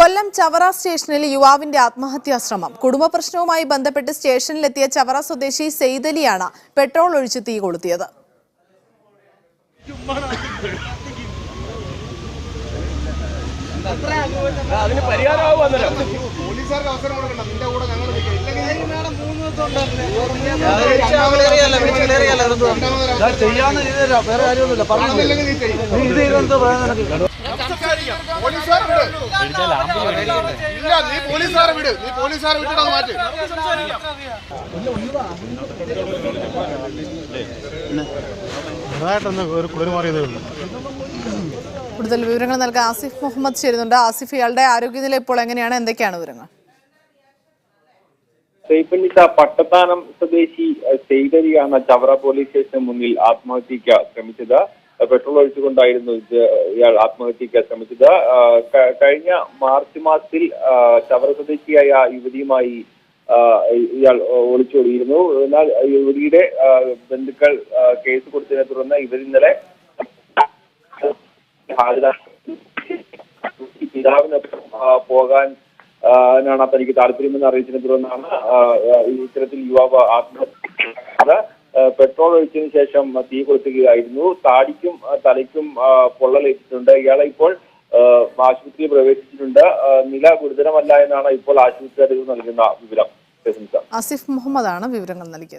കൊല്ലം ചവറ സ്റ്റേഷനിൽ യുവാവിന്റെ ആത്മഹത്യാ ശ്രമം. കുടുംബ പ്രശ്നവുമായി ബന്ധപ്പെട്ട് സ്റ്റേഷനിലെത്തിയ ചവറ സ്വദേശി സെയ്തലിയാണ് പെട്രോൾ ഒഴിച്ച് തീ കൊളുത്തിയത്. കൂടുതൽ വിവരങ്ങൾ നൽകാൻ ആസിഫ് മുഹമ്മദ് ചേരുന്നുണ്ട്. ആസിഫ്, ഇയാളുടെ ആരോഗ്യനില ഇപ്പോൾ എങ്ങനെയാണ്, എന്തൊക്കെയാണ് വിവരങ്ങൾ? പട്ടത്താനം സ്വദേശി സെയ്തലിയാണ് ചവറ പോലീസ് സ്റ്റേഷന് മുന്നിൽ ആത്മഹത്യക്ക് ശ്രമിച്ചത്. പെട്രോൾ ഒഴിച്ചുകൊണ്ടായിരുന്നു ഇയാൾ ആത്മഹത്യക്ക് ശ്രമിച്ചത്. കഴിഞ്ഞ മാർച്ച് മാസത്തിൽ ചവറ സ്വദേശിയായ യുവതിയുമായി ഇയാൾ ഒളിച്ചോടിയിരുന്നു. എന്നാൽ യുവതിയുടെ ബന്ധുക്കൾ കേസ് കൊടുത്തതിനെ തുടർന്ന് ഇവർ ഇന്നലെ പിതാവിനൊപ്പം പോകാൻ തനിക്ക് താല്പര്യമെന്ന് അറിയിച്ചതിനെ തുടർന്നാണ് ഇത്തരത്തിൽ യുവാവ് ആത്മഹത്യ. പെട്രോൾ ഒഴിച്ചതിനു ശേഷം തീ കൊളുത്തുകയായിരുന്നു. താടിക്കും തലയ്ക്കും പൊള്ളലേറ്റിട്ടുണ്ട്. ഇയാളെ ഇപ്പോൾ ആശുപത്രിയിൽ പ്രവേശിച്ചിട്ടുണ്ട്. നില ഗുരുതരമല്ല എന്നാണ് ഇപ്പോൾ ആശുപത്രി അധികൃതർ നൽകുന്ന വിവരം. ആസിഫ് മുഹമ്മദാണ് വിവരങ്ങൾ നൽകിയത്.